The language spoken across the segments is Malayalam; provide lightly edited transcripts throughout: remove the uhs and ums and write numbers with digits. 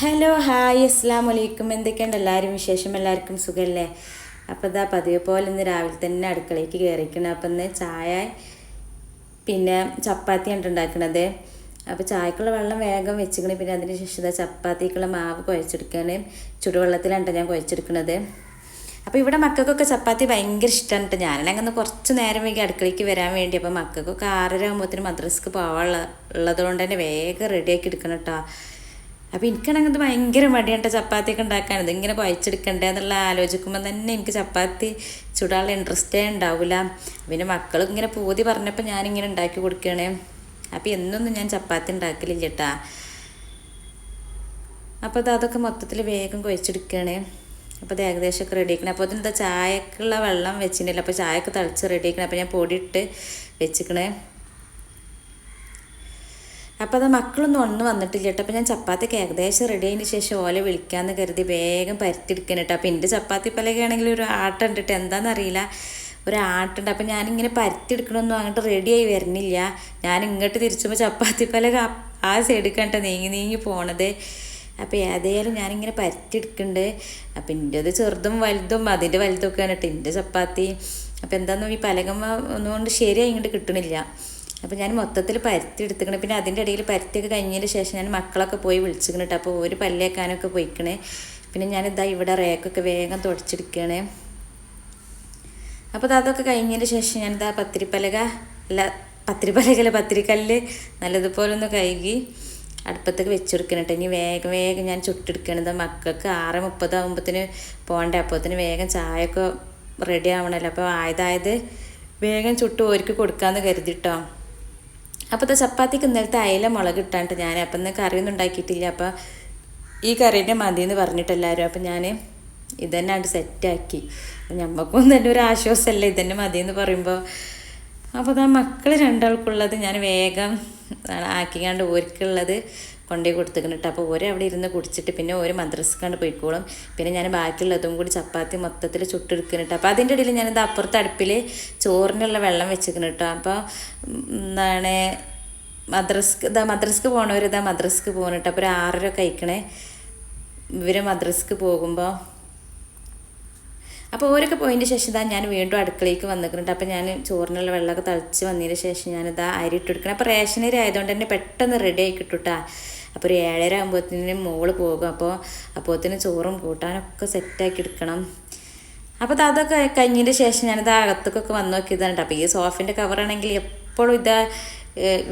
ഹലോ ഹായ് അസ്സാം വലൈക്കും. എന്തൊക്കെയുണ്ട് എല്ലാവരും വിശേഷം? എല്ലാവർക്കും സുഖമല്ലേ? അപ്പോൾ ഇതാ പതിവ് പോലെ ഇന്ന് രാവിലെ തന്നെ അടുക്കളയ്ക്ക് കയറിക്കണം. അപ്പം ഇന്ന് ചായ പിന്നെ ചപ്പാത്തിയാണ് ഉണ്ടാക്കുന്നത്. അപ്പോൾ ചായക്കുള്ള വെള്ളം വേഗം വെച്ചിക്കണേ. പിന്നെ അതിന് ശേഷം ഇതാ ചപ്പാത്തിക്കുള്ള മാവ് കുഴച്ചെടുക്കാൻ ചുടുവെള്ളത്തിലാണ് ഞാൻ കുഴച്ചെടുക്കുന്നത്. അപ്പോൾ ഇവിടെ മക്കൾക്കൊക്കെ ചപ്പാത്തി ഭയങ്കര ഇഷ്ടമാണ് കേട്ടോ. ഞാനാണെങ്കിൽ ഒന്ന് കുറച്ച് നേരം വൈകി അടുക്കളയ്ക്ക് വരാൻ വേണ്ടി. അപ്പോൾ മക്കൾക്കൊക്കെ 6:30 ആകുമ്പോഴത്തേനും മദ്രസക്ക് ഉള്ളത് കൊണ്ട് തന്നെ വേഗം റെഡിയാക്കി എടുക്കണം കേട്ടോ. അപ്പോൾ എനിക്കാണെങ്കിൽ ഇത് ഭയങ്കര മടിയാണ് കേട്ടോ ചപ്പാത്തിയൊക്കെ ഉണ്ടാക്കാനത്. ഇങ്ങനെ കുഴച്ചെടുക്കണ്ടേ എന്നുള്ള ആലോചിക്കുമ്പോൾ തന്നെ എനിക്ക് ചപ്പാത്തി ചുടാനുള്ള ഇൻട്രസ്റ്റേ ഉണ്ടാവില്ല. പിന്നെ മക്കൾ ഇങ്ങനെ പൂതി പറഞ്ഞപ്പോൾ ഞാനിങ്ങനെ ഉണ്ടാക്കി കൊടുക്കുകയാണ്. അപ്പോൾ എന്നൊന്നും ഞാൻ ചപ്പാത്തി ഉണ്ടാക്കലില്ല കേട്ടോ. അപ്പോൾ അതൊക്കെ മൊത്തത്തിൽ വേഗം കുഴച്ചെടുക്കുകയാണ്. അപ്പോൾ അത് ഏകദേശമൊക്കെ റെഡി ആക്കണം. അപ്പോൾ അതെന്താ ചായക്കുള്ള വെള്ളം വെച്ചിട്ടില്ല. അപ്പോൾ ചായയൊക്കെ തിളച്ച് റെഡി ആക്കണം. അപ്പോൾ ഞാൻ പൊടിയിട്ട് വെച്ചിക്കണേ. അപ്പോൾ അത് മക്കളൊന്നും ഒന്നും വന്നിട്ടില്ല കേട്ടോ. അപ്പോൾ ഞാൻ ചപ്പാത്തിക്ക് ഏകദേശം റെഡി ആയതിന് ശേഷം ഓലെ വിളിക്കാമെന്ന് കരുതി വേഗം പരത്തിയെടുക്കാൻ കേട്ടോ. അപ്പോൾ എൻ്റെ ചപ്പാത്തി പലകയാണെങ്കിൽ ഒരു ആട്ടം ഉണ്ട് കേട്ടോ. എന്താണെന്നറിയില്ല, ഒരു ആട്ടുണ്ട്. അപ്പോൾ ഞാനിങ്ങനെ പരത്തിയെടുക്കണമൊന്നും അങ്ങോട്ട് റെഡിയായി വരുന്നില്ല. ഞാൻ ഇങ്ങോട്ട് തിരിച്ചുമ്പോൾ ചപ്പാത്തി പലക ആ സൈഡിലേക്കാണ് കേട്ടോ നീങ്ങി പോണത്. അപ്പോൾ ഏതായാലും ഞാനിങ്ങനെ പരത്തിയെടുക്കുന്നുണ്ട്. അപ്പോൾ എൻ്റെത് ചെറുതും വലുതും അതിൻ്റെ വലുതൊക്കെയാണ് കേട്ടോ എൻ്റെ ചപ്പാത്തി. അപ്പോൾ എന്താണെന്നും ഈ പലകമ്മ ഒന്നുകൊണ്ട് ശരിയായി ഇങ്ങോട്ട് കിട്ടണില്ല. അപ്പോൾ ഞാൻ മൊത്തത്തിൽ പരത്തി എടുത്തിക്കണേ. പിന്നെ അതിൻ്റെ ഇടയിൽ പരത്തിയൊക്കെ കഴിഞ്ഞതിന് ശേഷം ഞാൻ മക്കളൊക്കെ പോയി വിളിച്ചിക്കണം കേട്ടോ. അപ്പോൾ ഒരു പല്ലേക്കാനൊക്കെ പോയിക്കണേ. പിന്നെ ഞാനിതാ ഇവിടെ റേക്കൊക്കെ വേഗം തുടച്ചെടുക്കണേ. അപ്പോൾ അതൊക്കെ കഴിഞ്ഞതിന് ശേഷം ഞാനിതാ പത്തിരിക്കല്ല് നല്ലതുപോലെ ഒന്ന് കഴുകി അടുപ്പത്തൊക്കെ വെച്ചെടുക്കണം കേട്ടോ. ഇനി വേഗം ഞാൻ ചുട്ടെടുക്കണത്. മക്കൾക്ക് 6:30 ആകുമ്പോഴത്തേന് പോകണ്ടേ. അപ്പോഴത്തേന് വേഗം ചായയൊക്കെ റെഡി ആവണമല്ലോ. അപ്പോൾ ആയത് വേഗം ചുട്ട് ഓർക്ക് കൊടുക്കാമെന്ന് കരുതിട്ടോ. അപ്പോൾ ചപ്പാത്തിക്ക് ഇന്നലത്തെ അയില മുളക് ഇട്ടാണ്ട് ഞാൻ. അപ്പം ഇന്ന് കറിയൊന്നും ഉണ്ടാക്കിയിട്ടില്ല. അപ്പോൾ ഈ കറീൻ്റെ മതി എന്ന് പറഞ്ഞിട്ടെല്ലാവരും. അപ്പം ഞാൻ ഇതന്നെ അത് സെറ്റാക്കി. ഞമ്മക്കൊന്നും തന്നെ ഒരു ആശ്വാസമല്ലേ ഇതന്നെ മതി എന്ന് പറയുമ്പോൾ. അപ്പോൾ മക്കൾ രണ്ടാൾക്കുള്ളത് ഞാൻ വേഗം ആക്കിക്കാണ്ട് ഓർക്കുള്ളത് കൊണ്ടുപോയി കൊടുത്തിക്കണം കേട്ടോ. അപ്പോൾ അവിടെ ഇരുന്ന് കുടിച്ചിട്ട് പിന്നെ ഒരു മദ്രസക്കാണ്ട് പോയിക്കോളും. പിന്നെ ഞാൻ ബാക്കിയുള്ളതും കൂടി ചപ്പാത്തി മൊത്തത്തിൽ ചുട്ടെടുക്കണം കേട്ടോ. അപ്പോൾ അതിൻ്റെ ഇടയിൽ ഞാനിത് അപ്പുറത്ത് അടുപ്പിൽ ചോറിനുള്ള വെള്ളം വെച്ചിരിക്കണം കേട്ടോ. അപ്പോൾ എന്താണ് മദ്രസക്ക് പോകണവർ മദ്രസക്ക് പോകണം കേട്ടോ. അപ്പോൾ ഒരു 6:30 കഴിക്കണേ ഇവർ മദ്രസക്ക് പോകുമ്പോൾ. അപ്പോൾ ഓരൊക്കെ പോയതിൻ്റെ ശേഷം ഞാൻ വീണ്ടും അടുക്കളയ്ക്ക് വന്നിട്ടുണ്ട്. അപ്പോൾ ഞാൻ ചോറിനുള്ള വെള്ളമൊക്കെ തളിച്ച് വന്നതിന് ശേഷം ഞാനിതാ അരി ഇട്ടെടുക്കണം. അപ്പോൾ റേഷൻ അരി ആയതുകൊണ്ട് തന്നെ പെട്ടെന്ന് റെഡി ആയി കിട്ടും. അപ്പോൾ ഒരു 7:30 ആകുമ്പോഴത്തേനും മോള് പോകും. അപ്പോഴത്തേന് ചോറും കൂട്ടാനൊക്കെ സെറ്റാക്കി എടുക്കണം. അപ്പോൾ അതൊക്കെ കഴിഞ്ഞതിൻ്റെ ശേഷം ഞാനിത് അകത്തേക്കൊക്കെ വന്ന് നോക്കിയതാണ്. അപ്പോൾ ഈ സോഫിൻ്റെ കവറാണെങ്കിൽ എപ്പോഴും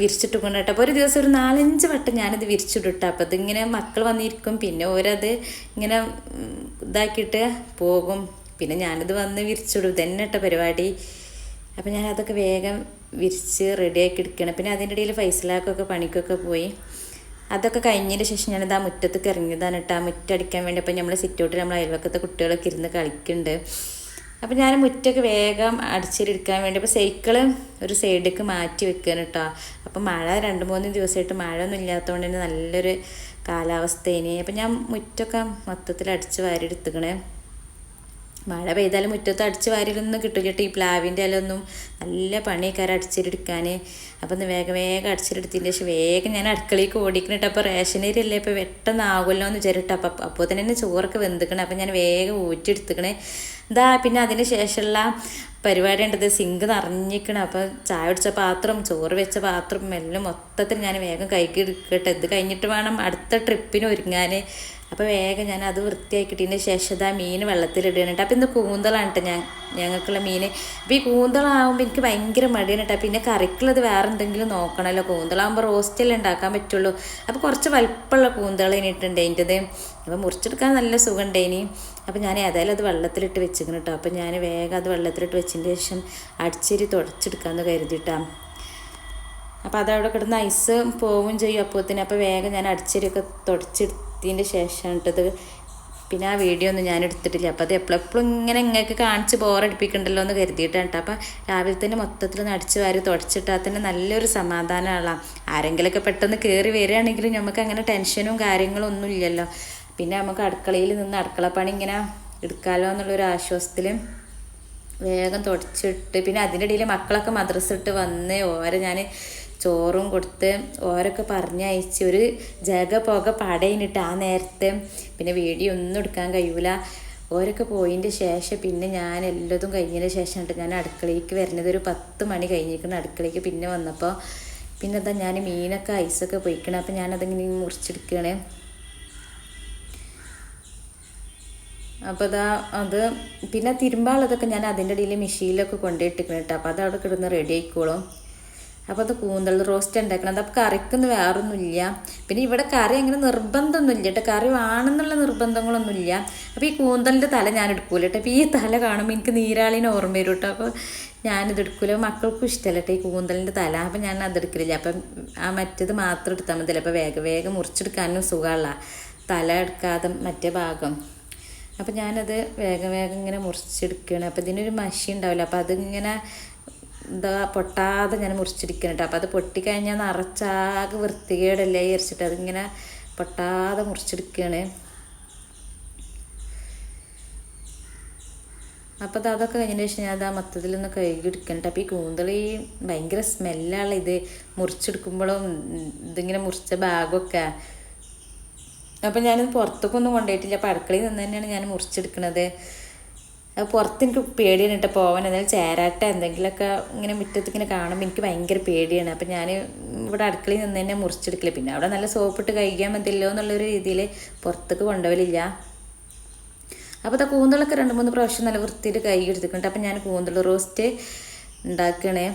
വിരിച്ചിട്ട് കൊണ്ട് കേട്ടോ. അപ്പോൾ ഒരു ദിവസം ഒരു 4-5 വട്ടം ഞാനിത് വിരിച്ചിട്ടിട്ട. അപ്പോൾ ഇതിങ്ങനെ മക്കൾ വന്നിരിക്കും. പിന്നെ ഓരത് ഇങ്ങനെ ഇതാക്കിയിട്ട് പോകും. പിന്നെ ഞാനിത് വന്ന് വിരിച്ചിടും. ഇതന്നെ കേട്ടോ പരിപാടി. അപ്പോൾ ഞാനതൊക്കെ വേഗം വിരിച്ച് റെഡിയാക്കി എടുക്കണം. പിന്നെ അതിൻ്റെ ഇടയിൽ ഫൈസലാക്കൊക്കെ പണിക്കൊക്കെ പോയി. അതൊക്കെ കഴിഞ്ഞതിന് ശേഷം ഞാനിത് ആ മുറ്റത്തേക്ക് ഇറങ്ങിയതാണ് കേട്ടോ. ആ മുറ്റടിക്കാൻ വേണ്ടി. അപ്പോൾ നമ്മൾ സിറ്റൗട്ടിൽ നമ്മൾ അയൽവക്കത്തെ കുട്ടികളൊക്കെ ഇരുന്ന് കളിക്കുന്നുണ്ട്. അപ്പോൾ ഞാൻ മുറ്റൊക്കെ വേഗം അടിച്ചെടുക്കാൻ വേണ്ടി അപ്പോൾ സൈക്കിള് ഒരു സൈഡിലേക്ക് മാറ്റി വെക്കുകയാണ് കേട്ടോ. അപ്പോൾ മഴ 2-3 ദിവസമായിട്ട് മഴയൊന്നും ഇല്ലാത്തതുകൊണ്ട് തന്നെ നല്ലൊരു കാലാവസ്ഥയിന്. അപ്പോൾ ഞാൻ മുറ്റൊക്കെ മൊത്തത്തിൽ അടിച്ച് വാരി എടുത്തുക്കണേ. മഴ പെയ്താലും മുറ്റത്ത് അടിച്ച് വാരിലൊന്നും കിട്ടില്ല കേട്ടോ. ഈ പ്ലാവിൻ്റെ ഇലൊന്നും നല്ല പണിക്കാരം അടിച്ചിട്ടെടുക്കാൻ. അപ്പോൾ ഒന്ന് വേഗം അടിച്ചിട്ടെടുത്തതിൻ്റെ ശേഷം വേഗം ഞാൻ അടുക്കളയ്ക്ക് ഓടിക്കണം കേട്ടോ. അപ്പോൾ റേഷനരി അല്ലേ ഇപ്പോൾ പെട്ടെന്നാകുമല്ലോ എന്ന് വിചാരിട്ടോ. അപ്പോൾ തന്നെ ചോറൊക്കെ വെന്തിക്കണം. അപ്പോൾ ഞാൻ വേഗം ഊറ്റിയെടുത്തുക്കണേ. പിന്നെ അതിന് ശേഷമുള്ള പരിപാടി ഉണ്ടത്. സിങ്ക് നിറഞ്ഞിക്കണം. അപ്പോൾ ചായ കുടിച്ച പാത്രം, ചോറ് വെച്ച പാത്രം എല്ലാം മൊത്തത്തിൽ ഞാൻ വേഗം കൈക്ക് എടുക്കട്ടെ. ഇത് കഴിഞ്ഞിട്ട് വേണം അടുത്ത ട്രിപ്പിന് ഒരുങ്ങാൻ. അപ്പോൾ വേഗം ഞാൻ അത് വൃത്തിയാക്കിയിട്ടതിന് ശേഷം മീൻ വെള്ളത്തിലിടുകയാണ് കേട്ടോ. അപ്പോൾ ഇന്ന് കൂന്തളാണ് കേട്ടോ ഞങ്ങൾക്കുള്ള മീൻ. അപ്പോൾ ഈ കൂന്തളാകുമ്പോൾ എനിക്ക് ഭയങ്കര മടിയാണ് കേട്ടോ. പിന്നെ കറിക്കുള്ളത് വേറെ എന്തെങ്കിലും നോക്കണമല്ലോ. കൂന്തളാകുമ്പോൾ റോസ്റ്റല്ലേ ഉണ്ടാക്കാൻ പറ്റുള്ളൂ. അപ്പോൾ കുറച്ച് വലിപ്പമുള്ള കൂന്തൾ ഇനിയിട്ടുണ്ട് അതിൻ്റെത്. അപ്പോൾ മുറിച്ചെടുക്കാൻ നല്ല സുഖമുണ്ടേനി. അപ്പോൾ ഞാൻ ഏതായാലും അത് വെള്ളത്തിലിട്ട് വെച്ചിരിക്കണം കേട്ടോ. അപ്പോൾ ഞാൻ വേഗം അത് വെള്ളത്തിലിട്ട് വെച്ചതിന് ശേഷം അടിച്ചേരി തുടച്ചെടുക്കാമെന്ന് കരുതിയിട്ടാണ്. അപ്പോൾ അതവിടെ കിടന്ന് ഐസ് പോവുകയും ചെയ്യും അപ്പോഴത്തേന്. അപ്പോൾ വേഗം ഞാൻ അടിച്ചേരിയൊക്കെ തുടച്ചെടുത്തതിൻ്റെ ശേഷമാണ് കേട്ടത്. പിന്നെ ആ വീഡിയോ ഒന്നും ഞാൻ എടുത്തിട്ടില്ല. അപ്പോൾ അത് എപ്പോഴും ഇങ്ങനെ ഇങ്ങൾക്ക് കാണിച്ച് ബോറടിപ്പിക്കണ്ടല്ലോ എന്ന് കരുതിയിട്ടാണ് കേട്ടോ. അപ്പോൾ രാവിലെ തന്നെ മൊത്തത്തിൽ അടിച്ച് വാരി തുടച്ചിട്ടാൽ തന്നെ നല്ലൊരു സമാധാനമുള്ള. ആരെങ്കിലുമൊക്കെ പെട്ടെന്ന് കയറി വരികയാണെങ്കിലും നമുക്ക് അങ്ങനെ ടെൻഷനും കാര്യങ്ങളും ഒന്നും ഇല്ലല്ലോ. പിന്നെ നമുക്ക് അടുക്കളയിൽ നിന്ന് അടുക്കളപ്പണി ഇങ്ങനെ എടുക്കാമല്ലോ എന്നുള്ളൊരു ആശ്വാസത്തിൽ വേഗം തുടച്ചിട്ട് പിന്നെ അതിൻ്റെ ഇടയിൽ മക്കളൊക്കെ മദ്രസ ഇട്ട് വന്ന് ഓരെ ഞാൻ ചോറും കൊടുത്ത് ഓരൊക്കെ പറഞ്ഞയച്ച് ഒരു ജഗ പുക പടയിനിട്ട് ആ നേരത്തെ പിന്നെ വീഡിയോ ഒന്നും എടുക്കാൻ കഴിയൂല. ഓരൊക്കെ പോയതിൻ്റെ ശേഷം പിന്നെ ഞാൻ എല്ലാതും കഴിഞ്ഞതിന് ശേഷം ഞാൻ അടുക്കളയ്ക്ക് വരുന്നത്. ഒരു 10 മണി കഴിഞ്ഞിരിക്കണം അടുക്കളയ്ക്ക് പിന്നെ വന്നപ്പോൾ. പിന്നെ എന്താ ഞാൻ മീനൊക്കെ ഐസൊക്കെ പൊയ്ക്കണം. അപ്പം ഞാനതിങ്ങനെ മുറിച്ചെടുക്കുകയാണ്. അപ്പോൾ അത് പിന്നെ തിരുമ്പാളതൊക്കെ ഞാൻ അതിൻ്റെ ഇടയിൽ മെഷീനിലൊക്കെ കൊണ്ടുപോയിട്ടിരിക്കണം കേട്ടോ. അപ്പോൾ അത് അവിടെ കിടന്ന് റെഡി ആയിക്കോളും. അപ്പോൾ അത് കൂന്തൽ റോസ്റ്റ് ഉണ്ടാക്കണം. അത് അപ്പോൾ കറിക്കൊന്നും വേറൊന്നുമില്ല. പിന്നെ ഇവിടെ കറി അങ്ങനെ നിർബന്ധമൊന്നുമില്ല കേട്ടോ. കറി വേണമെന്നുള്ള നിർബന്ധങ്ങളൊന്നുമില്ല. അപ്പോൾ ഈ കൂന്തലിൻ്റെ തല ഞാൻ എടുക്കൂല കേട്ടോ. അപ്പോൾ ഈ തല കാണുമ്പോൾ എനിക്ക് നീരാളിനെ ഓർമ്മ വരും കേട്ടോ. അപ്പോൾ ഞാനിത് എടുക്കില്ല. മക്കൾക്കും ഇഷ്ടമല്ല കേട്ടോ ഈ കൂന്തലിൻ്റെ തല. അപ്പം ഞാൻ അതെടുക്കില്ല. അപ്പം ആ മറ്റേത് മാത്രം എടുത്താൽ മതിയല്ലോ. അപ്പോൾ വേഗം മുറിച്ചെടുക്കാനും സുഖമുള്ള തല എടുക്കാതെ മറ്റേ ഭാഗം. അപ്പം ഞാനത് വേഗം ഇങ്ങനെ മുറിച്ചെടുക്കുകയാണ്. അപ്പോൾ ഇതിനൊരു മഷി ഉണ്ടാവില്ല. അപ്പോൾ അതിങ്ങനെ പൊട്ടാതെ ഞാൻ മുറിച്ചെടുക്കണം കേട്ടോ. അപ്പോൾ അത് പൊട്ടിക്കഴിഞ്ഞാൽ നിറച്ചാകെ വൃത്തികേടല്ലേ വിചാരിച്ചിട്ട് അതിങ്ങനെ പൊട്ടാതെ മുറിച്ചെടുക്കുകയാണ്. അപ്പോൾ അതൊക്കെ കഴിഞ്ഞതിന് ശേഷം ഞാൻ മൊത്തത്തിലൊന്ന് കഴുകിയെടുക്കണം കേട്ടോ. അപ്പോൾ ഈ കൂന്തൽ ഭയങ്കര സ്മെല്ലാണ് ഇത് മുറിച്ചെടുക്കുമ്പോഴും ഇതിങ്ങനെ മുറിച്ച ഭാഗമൊക്കെ. അപ്പം ഞാനിത് പുറത്തേക്കൊന്നും കൊണ്ടുപോയിട്ടില്ല. അപ്പോൾ അടുക്കളയിൽ നിന്ന് തന്നെയാണ് ഞാൻ മുറിച്ചെടുക്കണത്. അത് പുറത്ത് എനിക്ക് പേടിയാണ് കേട്ടോ പോകാൻ. എന്തെങ്കിലും ചേരാട്ട എന്തെങ്കിലുമൊക്കെ ഇങ്ങനെ മുറ്റത്ത് ഇങ്ങനെ കാണുമ്പോൾ എനിക്ക് ഭയങ്കര പേടിയാണ്. അപ്പം ഞാൻ ഇവിടെ അടുക്കളയിൽ നിന്ന് തന്നെ മുറിച്ചെടുക്കില്ല. പിന്നെ അവിടെ നല്ല സോപ്പിട്ട് കഴിക്കാൻ മതിയല്ലോ എന്നുള്ളൊരു രീതിയിൽ പുറത്തേക്ക് കൊണ്ടുപോകലില്ല. അപ്പോൾ അത് കൂന്തളൊക്കെ 2-3 പ്രാവശ്യം നല്ല വൃത്തിയിൽ കഴുകി എടുത്തിട്ടുണ്ട്. അപ്പം ഞാൻ കൂന്തൾ റോസ്റ്റ് ഉണ്ടാക്കണേ.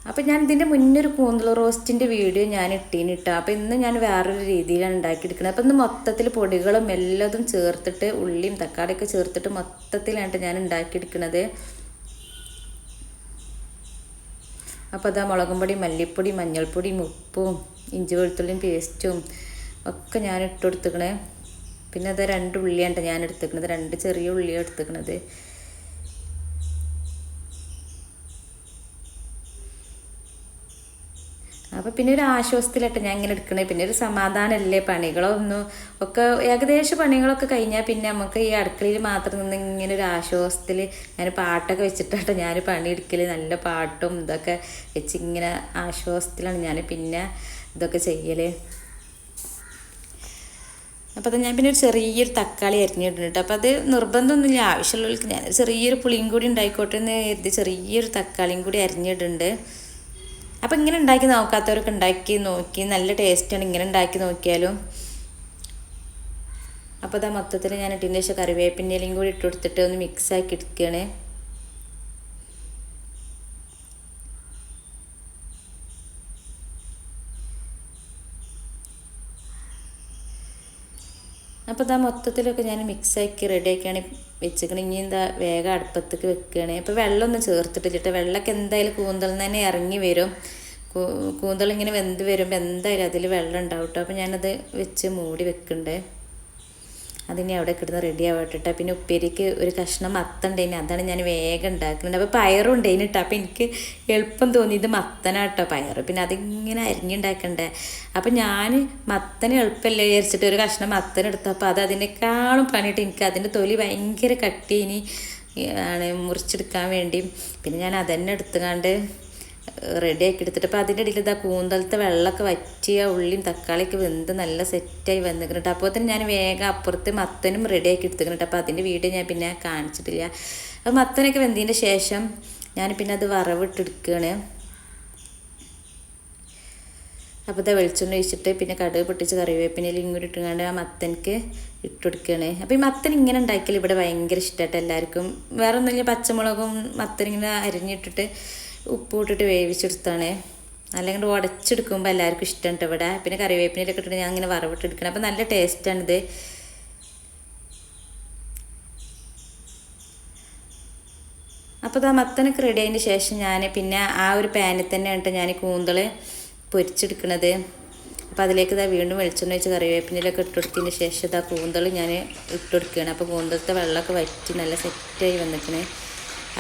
അപ്പം ഞാൻ ഇതിൻ്റെ മുന്നൊരു കൂന്തൽ റോസ്റ്റിൻ്റെ വീഡിയോ ഞാൻ ഇട്ടീനിട്ടോ. അപ്പോൾ ഇന്ന് ഞാൻ വേറൊരു രീതിയിലാണ് ഉണ്ടാക്കിയെടുക്കുന്നത്. അപ്പം ഇന്ന് മൊത്തത്തിൽ പൊടികളും എല്ലാതും ചേർത്തിട്ട് ഉള്ളിയും തക്കാളിയൊക്കെ ചേർത്തിട്ട് മൊത്തത്തിലാണ് ഞാൻ ഉണ്ടാക്കിയെടുക്കുന്നത്. അപ്പോൾ അതാ മുളകും പൊടി, മല്ലിപ്പൊടി, മഞ്ഞൾപ്പൊടിയും, ഉപ്പും, ഇഞ്ചി വെളുത്തുള്ളിയും പേസ്റ്റും ഒക്കെ ഞാൻ ഇട്ട് കൊടുത്തിക്കണേ. പിന്നെ അത് 2 ഉള്ളിയാണ് ഞാൻ എടുത്തിരിക്കുന്നത്. 2 ചെറിയ ഉള്ളിയാണ് എടുത്തിരിക്കുന്നത്. അപ്പോൾ പിന്നെ ഒരു ആശ്വാസത്തിലായിട്ട് ഞാൻ ഇങ്ങനെ എടുക്കണേ. പിന്നെ ഒരു സമാധാനമല്ലേ. പണികളൊന്നും ഒക്കെ ഏകദേശം പണികളൊക്കെ കഴിഞ്ഞാൽ പിന്നെ നമുക്ക് ഈ അടുക്കളയിൽ മാത്രം നിന്ന് ഇങ്ങനെ ഒരു ആശ്വാസത്തിൽ ഞാൻ പാട്ടൊക്കെ വെച്ചിട്ടാട്ടോ ഞാൻ പണിയെടുക്കൽ. നല്ല പാട്ടും ഇതൊക്കെ വെച്ച് ഇങ്ങനെ ആശ്വാസത്തിലാണ് ഞാൻ പിന്നെ ഇതൊക്കെ ചെയ്യൽ. അപ്പോൾ അത് ഞാൻ പിന്നെ ഒരു ചെറിയൊരു തക്കാളി അരിഞ്ഞിട്ടുണ്ട്. അപ്പോൾ അത് നിർബന്ധമൊന്നുമില്ല. ആവശ്യമുള്ളവർക്ക് ഞാൻ ചെറിയൊരു പുളിയും കൂടി ഉണ്ടായിക്കോട്ടെ എന്ന് കരുതി ചെറിയൊരു തക്കാളിയും കൂടി അരിഞ്ഞിട്ടുണ്ട്. അപ്പോൾ ഇങ്ങനെ ഉണ്ടാക്കി നോക്കാത്തവരൊക്കെ ഉണ്ടാക്കി നോക്കി നല്ല ടേസ്റ്റാണ് ഇങ്ങനെ ഉണ്ടാക്കി നോക്കിയാലും. അപ്പോൾ അതാ മൊത്തത്തിൽ ഞാൻ ഇട്ടതിന് ശേഷം കറിവേപ്പിൻ്റെ ഇലയും കൂടി ഇട്ട് കൊടുത്തിട്ട് ഒന്ന് മിക്സാക്കി എടുക്കുകയാണ്. അപ്പോൾ ഇതാ മൊത്തത്തിലൊക്കെ ഞാൻ മിക്സാക്കി റെഡിയാക്കിയാണ് വെച്ചിരിക്കണം. ഇനി എന്താ വേഗം അടുപ്പത്തേക്ക് വെക്കുകയാണ്. അപ്പോൾ വെള്ളമൊന്നും ചേർത്തിട്ടില്ല. വെള്ളമൊക്കെ എന്തായാലും കൂന്തലിൽ നിന്ന് തന്നെ ഇറങ്ങി വരും. കൂന്തലിങ്ങനെ വെന്ത് വരുമ്പോൾ എന്തായാലും അതിൽ വെള്ളം ഉണ്ടാവും കേട്ടോ. അപ്പോൾ ഞാനത് വെച്ച് മൂടി വെക്കുന്നുണ്ട്. അതിനെ അവിടെ കിടന്ന് റെഡി ആവട്ടെ. പിന്നെ ഉപ്പേരിക്ക് ഒരു കഷ്ണം മത്തണ്ടേനി, അതാണ് ഞാൻ വേഗം ഉണ്ടാക്കുന്നുണ്ട്. അപ്പോൾ പയറും ഉണ്ടേനി കേട്ടോ. അപ്പോൾ എനിക്ക് എളുപ്പം തോന്നി ഇത് മത്തനാട്ടോ പയർ. പിന്നെ അതിങ്ങനെ അരിഞ്ഞുണ്ടാക്കണ്ടേ. അപ്പം ഞാൻ മത്തന് എളുപ്പമല്ലേ വിചാരിച്ചിട്ട് ഒരു കഷ്ണം മത്തൻ എടുത്തപ്പോൾ അത് അതിനേക്കാളും പണിയിട്ട് എനിക്ക് അതിൻ്റെ തൊലി ഭയങ്കര കട്ടിയിനി ആണ് മുറിച്ചെടുക്കാൻ വേണ്ടി. പിന്നെ ഞാൻ അതന്നെ എടുത്തുകൊണ്ട് റെഡിയാക്കി എടുത്തിട്ട് അപ്പോൾ അതിൻ്റെ ഇടയിൽ ഇതാ കൂന്തലത്തെ വെള്ളമൊക്കെ വറ്റിയ ഉള്ളിയും തക്കാളിയൊക്കെ വെന്ത് നല്ല സെറ്റായി വന്നിട്ടുണ്ട്. അപ്പോൾ തന്നെ ഞാൻ വേഗം അപ്പുറത്ത് മത്തനും റെഡിയാക്കി എടുത്തിട്ടുണ്ട്. അപ്പോൾ അതിൻ്റെ വീഡിയോ ഞാൻ പിന്നെ കാണിച്ചിട്ടില്ല. അപ്പോൾ മത്തനൊക്കെ വെന്തതിൻ്റെ ശേഷം ഞാൻ പിന്നെ അത് വറവിട്ടെടുക്കുകയാണ്. അപ്പോൾ ഇത് വെളിച്ചെണ്ണ ഒഴിച്ചിട്ട് പിന്നെ കടുക് പൊട്ടിച്ച് കറിവേപ്പിനയിലും കൂടി ഇട്ടുകൊണ്ട് ആ മത്തനക്ക് ഇട്ടുകൊടുക്കുകയാണ്. അപ്പോൾ ഈ മത്തൻ ഇങ്ങനെ ഉണ്ടാക്കിയാൽ ഇവിടെ ഭയങ്കര ഇഷ്ടമായിട്ട് എല്ലാവർക്കും. വേറെ ഒന്നുമില്ല, പച്ചമുളകും മത്തനിങ്ങനെ അരിഞ്ഞിട്ടിട്ട് ഉപ്പ് ഇട്ടിട്ട് വേവിച്ചെടുത്താണ്. അല്ലെങ്കിൽ ഉടച്ചെടുക്കുമ്പോൾ എല്ലാവർക്കും ഇഷ്ടമുണ്ട് ഇവിടെ. പിന്നെ കറിവേപ്പിനയിലൊക്കെ ഇട്ടിട്ട് ഞാൻ ഇങ്ങനെ വറവിട്ടെടുക്കണം. അപ്പോൾ നല്ല ടേസ്റ്റാണിത്. അപ്പോൾ ആ മത്തനൊക്കെ റെഡി ആയതിന് ശേഷം ഞാൻ പിന്നെ ആ ഒരു പാനിൽ തന്നെ ആയിട്ട് ഞാൻ കൂന്തൽ പൊരിച്ചെടുക്കണത്. അപ്പോൾ അതിലേക്ക് ഇതാ വീണ്ടും വെളിച്ചെണ്ണ വെച്ച് കറിവേപ്പിനയിലൊക്കെ ഇട്ടുകൊടുത്തതിന് ശേഷം ഇതാ കൂന്തൽ ഞാൻ ഇട്ടുകൊടുക്കുകയാണ്. അപ്പോൾ കൂന്തലത്തെ വെള്ളമൊക്കെ വറ്റി നല്ല സെറ്റായി വന്നിക്കണേ.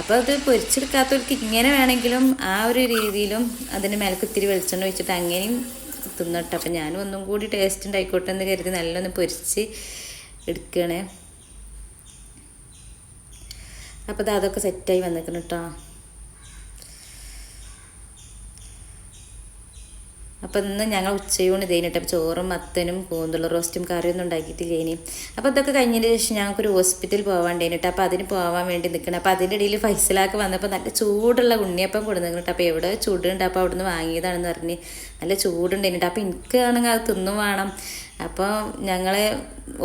അപ്പോൾ അത് പൊരിച്ചെടുക്കാത്തവർക്ക് ഇങ്ങനെ വേണമെങ്കിലും ആ ഒരു രീതിയിലും അതിന് മേലേക്ക് ഇത്തിരി വെളിച്ചെണ്ണ ഒഴിച്ചിട്ട് അങ്ങനെയും തിന്നട്ടെ. അപ്പം ഞാനും ഒന്നും കൂടി ടേസ്റ്റ് ഉണ്ടായിക്കോട്ടെ എന്ന് കരുതി നല്ലൊന്ന് പൊരിച്ച് എടുക്കുകയാണ്. അപ്പോൾ അതൊക്കെ സെറ്റായി വന്നിക്കണം കേട്ടോ. അപ്പോൾ ഇന്ന് ഞങ്ങൾ ഉച്ചയൂണ് ഇതേനിട്ട് അപ്പോൾ ചോറും മത്തനും കൂന്തുള്ള റോസ്റ്റും കറിയൊന്നും ഉണ്ടാക്കിയിട്ടില്ല ഇനി. അപ്പോൾ ഇതൊക്കെ കഴിഞ്ഞതിന് ശേഷം ഞങ്ങൾക്കൊരു ഹോസ്പിറ്റലിൽ പോകാണ്ടേനിട്ട്. അപ്പോൾ അതിന് പോകാൻ വേണ്ടി നിൽക്കണം. അപ്പോൾ അതിൻ്റെ ഇടയിൽ ഫൈസലാക്ക് വന്നപ്പോൾ നല്ല ചൂടുള്ള ഉണ്ണിയപ്പം കൊടുക്കുന്നുണ്ട്. അപ്പോൾ എവിടെ ചൂടുണ്ട്, അപ്പോൾ അവിടെ നിന്ന് വാങ്ങിയതാണെന്ന് പറഞ്ഞ് നല്ല ചൂടുണ്ടേനിട്ട്. അപ്പോൾ എനിക്കാണെങ്കിൽ അത് തിന്നും വേണം. അപ്പോൾ ഞങ്ങൾ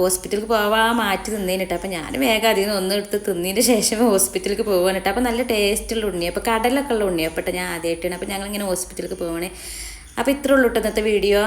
ഹോസ്പിറ്റലിൽ പോവാൻ മാറ്റി തിന്നേനിട്ട്. അപ്പോൾ ഞാൻ വേഗം അതിൽ നിന്ന് ഒന്ന് എടുത്ത് തിന്നതിന് ശേഷം ഹോസ്പിറ്റലിലേക്ക് പോകാനിട്ട്. അപ്പോൾ നല്ല ടേസ്റ്റുള്ള ഉണ്ണിയപ്പം, കടലൊക്കെ ഉള്ള ഉണ്ണിയപ്പം ഞാൻ ആദ്യമായിട്ടാണ്. അപ്പോൾ ഞങ്ങളിങ്ങനെ ഹോസ്പിറ്റലിലേക്ക് പോകണേ. അപ്പോൾ ഇത്രേ ഉള്ളൂ കേട്ടോ ഇന്നത്തെ വീഡിയോ.